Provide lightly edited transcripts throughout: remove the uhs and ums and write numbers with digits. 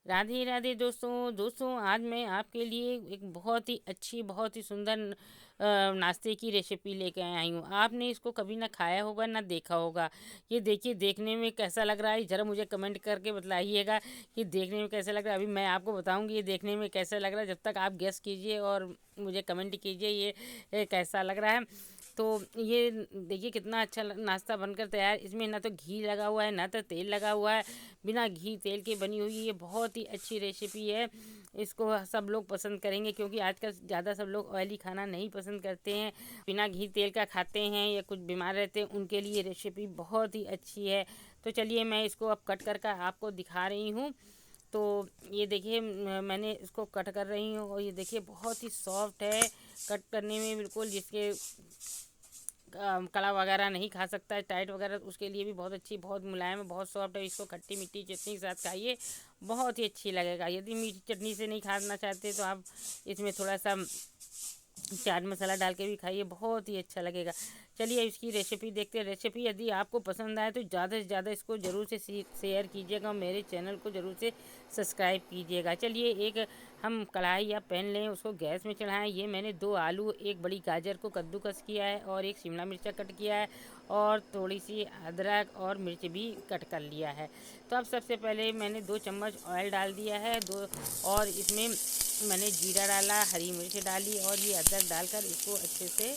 राधे राधे दोस्तों आज मैं आपके लिए एक बहुत ही अच्छी बहुत ही सुंदर नाश्ते की रेसिपी लेकर आई हूँ। आपने इसको कभी ना खाया होगा ना देखा होगा। ये देखिए देखने में कैसा लग रहा है, ज़रा मुझे कमेंट करके बताइएगा कि देखने में कैसा लग रहा है। अभी मैं आपको बताऊँगी ये देखने में कैसा लग रहा है, जब तक आप गेस कीजिए और मुझे कमेंट कीजिए ये कैसा लग रहा है। तो ये देखिए कितना अच्छा नाश्ता बनकर तैयार। इसमें ना तो घी लगा हुआ है ना तो तेल लगा हुआ है। बिना घी तेल के बनी हुई ये बहुत ही अच्छी रेसिपी है। इसको सब लोग पसंद करेंगे क्योंकि आजकल ज़्यादा सब लोग ऑयली खाना नहीं पसंद करते हैं, बिना घी तेल का खाते हैं या कुछ बीमार रहते हैं, उनके लिए रेसिपी बहुत ही अच्छी है। तो चलिए मैं इसको अब कट कर आपको दिखा रही हूँ। तो ये देखिए मैंने इसको कट कर रही हूँ और ये देखिए बहुत ही सॉफ्ट है, कट करने में बिल्कुल जिसके कड़ा वगैरह नहीं खा सकता है, टाइट वगैरह, उसके लिए भी बहुत अच्छी, बहुत मुलायम है, बहुत सॉफ्ट है। इसको खट्टी मीठी चटनी के साथ खाइए, बहुत ही अच्छी लगेगा। यदि मीठी चटनी से नहीं खाना चाहते तो आप इसमें थोड़ा सा चाट मसाला डाल के भी खाइए, बहुत ही अच्छा लगेगा। चलिए इसकी रेसिपी देखते हैं। रेसिपी यदि आपको पसंद आए तो ज़्यादा से ज़्यादा इसको ज़रूर से शेयर कीजिएगा और मेरे चैनल को ज़रूर से सब्सक्राइब कीजिएगा। चलिए एक हम कढ़ाई या पैन लें, उसको गैस में चढ़ाएं। ये मैंने 2 आलू, एक बड़ी गाजर को कद्दूकस किया है और एक शिमला मिर्चा कट किया है और थोड़ी सी अदरक और मिर्च भी कट कर लिया है। तो अब सबसे पहले मैंने 2 चम्मच ऑयल डाल दिया है, दो, और इसमें मैंने जीरा डाला, हरी मिर्च डाली और ये अदरक डालकर इसको अच्छे से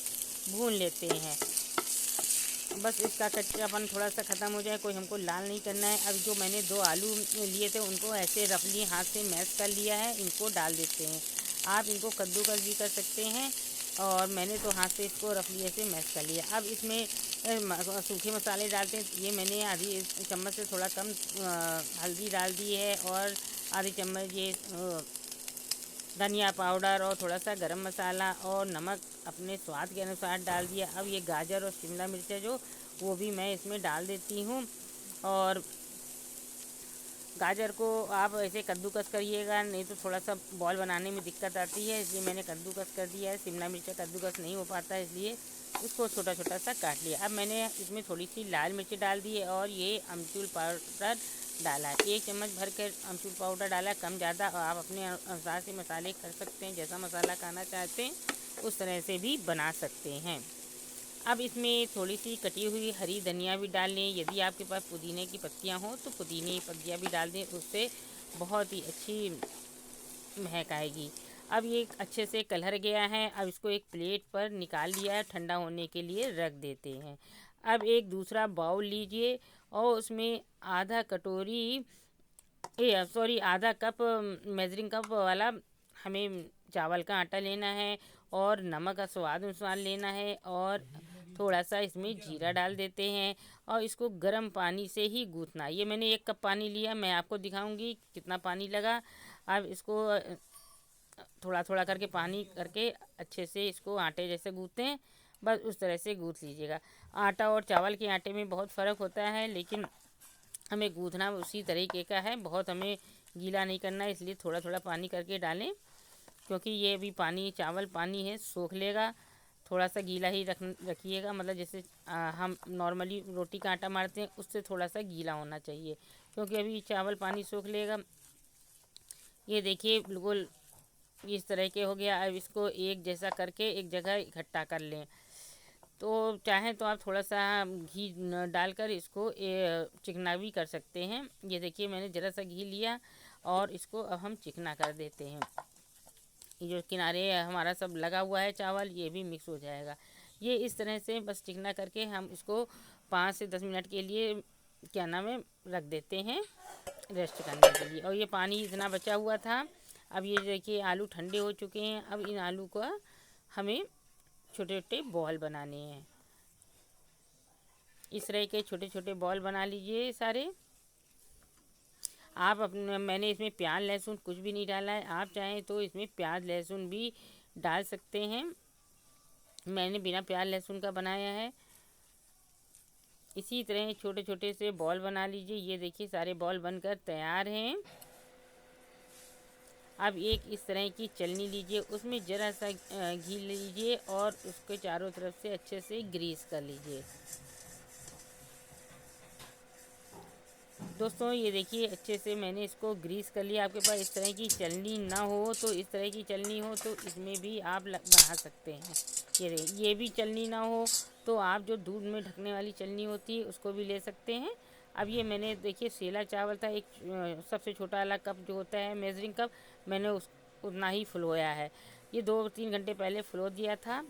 भून लेते हैं। बस इसका कच्चापन थोड़ा सा ख़त्म हो जाए, कोई हमको लाल नहीं करना है। अब जो मैंने 2 आलू लिए थे उनको ऐसे रफली हाथ से मैश कर लिया है, इनको डाल देते हैं। आप इनको कद्दूकस भी कर सकते हैं और मैंने तो हाथ से इसको रफली ऐसे मैश कर लिया। अब इसमें सूखे मसाले डालते हैं। ये मैंने आधी चम्मच से थोड़ा कम हल्दी डाल दी है और आधी चम्मच ये धनिया पाउडर और थोड़ा सा गरम मसाला और नमक अपने स्वाद के अनुसार डाल दिया। अब ये गाजर और शिमला मिर्च है जो, वो भी मैं इसमें डाल देती हूँ। और गाजर को आप ऐसे कद्दूकस करिएगा, नहीं तो थोड़ा सा बॉल बनाने में दिक्कत आती है, इसलिए मैंने कद्दूकस कर दिया है। शिमला मिर्च कद्दूकस नहीं हो पाता है, इसलिए उसको छोटा छोटा सा काट लिया। अब मैंने इसमें थोड़ी सी लाल मिर्च डाल दी है और ये अमचूर पाउडर डाला है। 1 चम्मच भर कर अमचूर पाउडर डाला, कम ज़्यादा आप अपने अनुसार से मसाले कर सकते हैं, जैसा मसाला खाना चाहते हैं उस तरह से भी बना सकते हैं। अब इसमें थोड़ी सी कटी हुई हरी धनिया भी डाल लें। यदि आपके पास पुदीने की पत्तियां हों तो पुदीने की पत्तियां भी डाल दें, उससे बहुत ही अच्छी महक आएगी। अब ये अच्छे से कलर गया है। अब इसको एक प्लेट पर निकाल लिया है, ठंडा होने के लिए रख देते हैं। अब एक दूसरा बाउल लीजिए और उसमें आधा कटोरी आधा कप मेजरिंग कप वाला हमें चावल का आटा लेना है और नमक का स्वाद अनुसार लेना है और थोड़ा सा इसमें जीरा डाल देते हैं और इसको गर्म पानी से ही गूँथना। ये मैंने 1 कप पानी लिया, मैं आपको दिखाऊंगी कितना पानी लगा। अब इसको थोड़ा थोड़ा करके पानी करके अच्छे से इसको आटे जैसे गूँथते हैं, बस उस तरह से गूँथ लीजिएगा। आटा और चावल के आटे में बहुत फ़र्क होता है, लेकिन हमें गूँथना उसी तरीके का है। बहुत हमें गीला नहीं करना है, इसलिए थोड़ा थोड़ा पानी करके डालें, क्योंकि ये भी पानी, चावल पानी है, सोख लेगा। थोड़ा सा गीला ही रखिएगा, मतलब जैसे हम नॉर्मली रोटी का आटा मारते हैं उससे थोड़ा सा गीला होना चाहिए, क्योंकि अभी चावल पानी सोख लेगा। ये देखिए बिल्कुल इस तरह के हो गया। अब इसको एक जैसा करके एक जगह इकट्ठा कर लें। तो चाहें तो आप थोड़ा सा घी डालकर इसको चिकना भी कर सकते हैं। ये देखिए मैंने ज़रा सा घी लिया और इसको अब हम चिकना कर देते हैं। ये जो किनारे हमारा सब लगा हुआ है चावल, ये भी मिक्स हो जाएगा। ये इस तरह से बस चिकना करके हम इसको 5 से 10 मिनट के लिए क्या नाम है रख देते हैं रेस्ट करने के लिए। और ये पानी इतना बचा हुआ था। अब ये देखिए आलू ठंडे हो चुके हैं। अब इन आलू का हमें छोटे छोटे बॉल बनाने हैं। इस तरह के छोटे छोटे बॉल बना लीजिए सारे। आप अपने, मैंने इसमें प्याज लहसुन कुछ भी नहीं डाला है, आप चाहें तो इसमें प्याज लहसुन भी डाल सकते हैं। मैंने बिना प्याज लहसुन का बनाया है। इसी तरह छोटे छोटे से बॉल बना लीजिए। ये देखिए सारे बॉल बनकर तैयार हैं। अब एक इस तरह की चलनी लीजिए, उसमें ज़रा सा घी लीजिए और उसके चारों तरफ से अच्छे से ग्रीस कर लीजिए। दोस्तों ये देखिए अच्छे से मैंने इसको ग्रीस कर लिया। आपके पास इस तरह की चलनी ना हो तो इस तरह की चलनी हो तो इसमें भी आप बना सकते हैं। ये भी चलनी ना हो तो आप जो दूध में ढकने वाली चलनी होती है उसको भी ले सकते हैं। अब ये मैंने देखिए सेला चावल था, एक सबसे छोटा वाला कप जो होता है मेजरिंग कप, मैंने उस उतना ही फुलोया है। ये 2-3 घंटे पहले फुलो दिया था।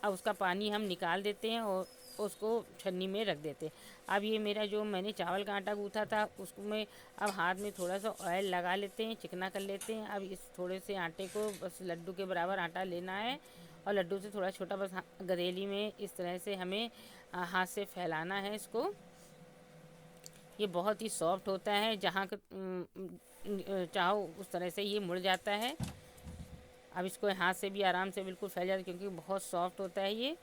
अब उसका पानी हम निकाल देते हैं और उसको छन्नी में रख देते हैं। अब ये मेरा जो मैंने चावल का आटा गूँथा था उसमें अब हाथ में थोड़ा सा ऑयल लगा लेते हैं, चिकना कर लेते हैं। अब इस थोड़े से आटे को बस लड्डू के बराबर आटा लेना है और लड्डू से थोड़ा छोटा बस गदेली में इस तरह से हमें हाथ से फैलाना है इसको। ये बहुत ही सॉफ्ट होता है, जहाँ चाहो उस तरह से ये मुड़ जाता है। अब इसको हाथ से भी आराम से बिल्कुल फैल जाता है क्योंकि बहुत सॉफ्ट होता है ये।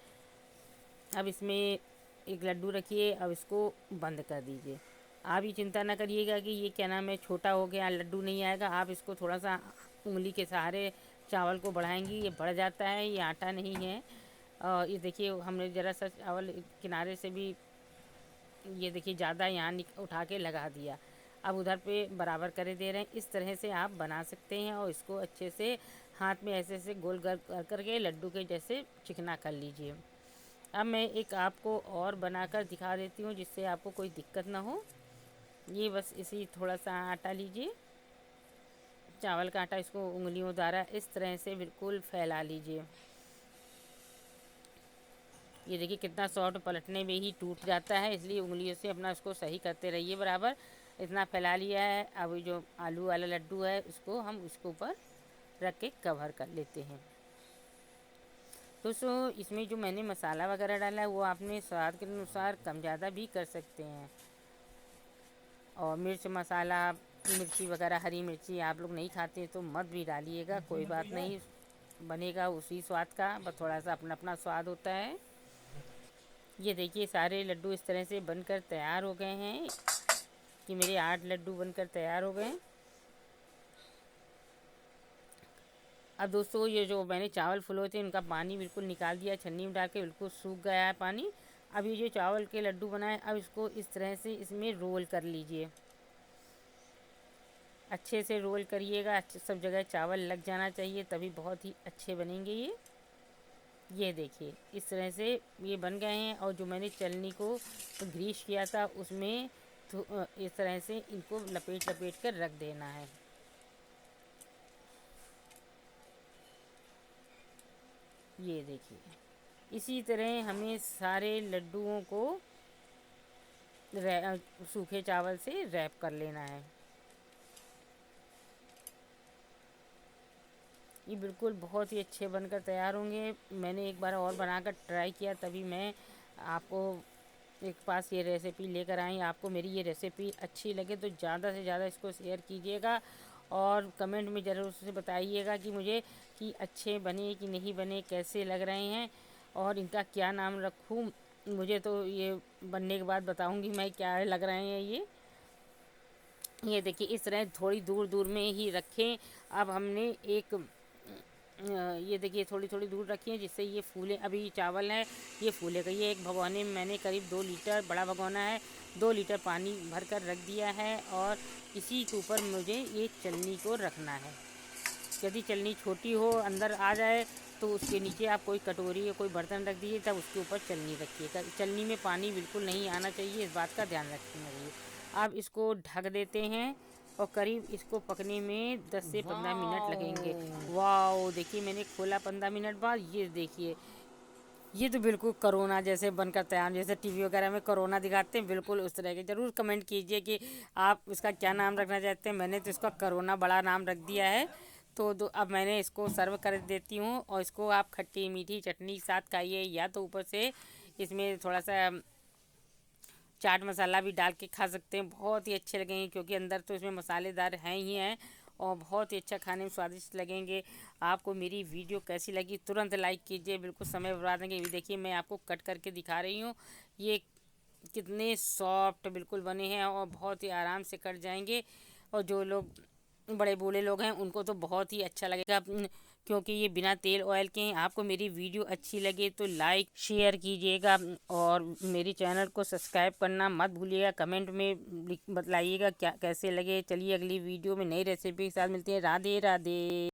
अब इसमें एक लड्डू रखिए, अब इसको बंद कर दीजिए। आप ये चिंता ना करिएगा कि ये क्या नाम है छोटा हो गया लड्डू नहीं आएगा। आप इसको थोड़ा सा उंगली के सहारे चावल को बढ़ाएंगी, ये बढ़ जाता है, ये आटा नहीं है। और ये देखिए हमने ज़रा सा चावल किनारे से भी ये देखिए ज़्यादा यहाँ उठा के लगा दिया। अब उधर पे बराबर करे दे रहे हैं। इस तरह से आप बना सकते हैं और इसको अच्छे से हाथ में ऐसे ऐसे गोल कर करके लड्डू के जैसे चिकना कर लीजिए। अब मैं एक आपको और बनाकर दिखा देती हूँ जिससे आपको कोई दिक्कत ना हो। ये बस इसी थोड़ा सा आटा लीजिए, चावल का आटा, इसको उंगलियों द्वारा इस तरह से बिल्कुल फैला लीजिए। ये देखिए कितना सॉफ्ट, पलटने में ही टूट जाता है, इसलिए उंगलियों से अपना इसको सही करते रहिए बराबर। इतना फैला लिया है। अब जो आलू वाला लड्डू है उसको हम उसके ऊपर रख के कवर कर लेते हैं। दोस्तों इसमें जो मैंने मसाला वगैरह डाला है वो आपने स्वाद के अनुसार कम ज़्यादा भी कर सकते हैं। और मिर्च मसाला, मिर्ची वगैरह, हरी मिर्ची आप लोग नहीं खाते तो मत भी डालिएगा, कोई बात नहीं, बनेगा उसी स्वाद का, बस थोड़ा सा अपना अपना स्वाद होता है। ये देखिए सारे लड्डू इस तरह से बनकर तैयार हो गए हैं कि मेरे 8 लड्डू बनकर तैयार हो गए। अब दोस्तों ये जो मैंने चावल फुलोए थे उनका पानी बिल्कुल निकाल दिया, छन्नी में डाल के बिल्कुल सूख गया है पानी। अब ये जो चावल के लड्डू बनाए, अब इसको इस तरह से इसमें रोल कर लीजिए। अच्छे से रोल करिएगा, अच्छे सब जगह चावल लग जाना चाहिए, तभी बहुत ही अच्छे बनेंगे ये देखिए इस तरह से ये बन गए हैं। और जो मैंने चलनी को ग्रीस किया था उसमें इस तरह से इनको लपेट लपेट कर रख देना है। ये देखिए इसी तरह हमें सारे लड्डुओं को सूखे चावल से रैप कर लेना है। ये बिल्कुल बहुत ही अच्छे बनकर तैयार होंगे। मैंने एक बार और बनाकर ट्राई किया, तभी मैं आपको एक पास ये रेसिपी लेकर आई। आपको मेरी ये रेसिपी अच्छी लगे तो ज़्यादा से ज़्यादा इसको शेयर कीजिएगा और कमेंट में ज़रूर से बताइएगा कि मुझे कि अच्छे बने कि नहीं बने, कैसे लग रहे हैं और इनका क्या नाम रखूँ। मुझे तो ये बनने के बाद बताऊँगी मैं क्या लग रहे हैं ये देखिए इस तरह थोड़ी दूर दूर में ही रखें। अब हमने एक ये देखिए थोड़ी थोड़ी दूर रखी है जिससे ये फूले। अभी चावल है ये फूलेगा। ये एक भगोने में मैंने करीब 2 लीटर, बड़ा भगोना है, 2 लीटर पानी भर कर रख दिया है और इसी के ऊपर मुझे ये चलनी को रखना है। यदि चलनी छोटी हो अंदर आ जाए तो उसके नीचे आप कोई कटोरी या कोई बर्तन रख दीजिए, तब उसके ऊपर चलनी रखिएगा। चलनी में पानी बिल्कुल नहीं आना चाहिए, इस बात का ध्यान रखना चाहिए। आप इसको ढक देते हैं और करीब इसको पकने में 10 से 15 मिनट लगेंगे। वाह देखिए मैंने खोला 15 मिनट बाद, ये देखिए ये तो बिल्कुल करोना जैसे बनकर तैयार, जैसे टीवी वगैरह में करोना दिखाते हैं बिल्कुल उस तरह के। ज़रूर कमेंट कीजिए कि आप इसका क्या नाम रखना चाहते हैं। मैंने तो इसका करोना बड़ा नाम रख दिया है। तो अब मैंने इसको सर्व कर देती हूँ और इसको आप खट्टी मीठी चटनी के साथ खाइए या तो ऊपर से इसमें थोड़ा सा चाट मसाला भी डाल के खा सकते हैं, बहुत ही अच्छे लगेंगे क्योंकि अंदर तो इसमें मसालेदार हैं ही हैं और बहुत ही अच्छा खाने में स्वादिष्ट लगेंगे। आपको मेरी वीडियो कैसी लगी तुरंत लाइक कीजिए, बिल्कुल समय बर्बाद नहीं। ये देखिए मैं आपको कट करके दिखा रही हूँ ये कितने सॉफ्ट बिल्कुल बने हैं और बहुत ही आराम से कट जाएंगे। और जो लोग बड़े बूढ़े लोग हैं उनको तो बहुत ही अच्छा लगेगा क्योंकि ये बिना तेल ऑयल के हैं। आपको मेरी वीडियो अच्छी लगे तो लाइक शेयर कीजिएगा और मेरी चैनल को सब्सक्राइब करना मत भूलिएगा। कमेंट में बतलाइएगा क्या कैसे लगे। चलिए अगली वीडियो में नई रेसिपी के साथ मिलते हैं। राधे राधे।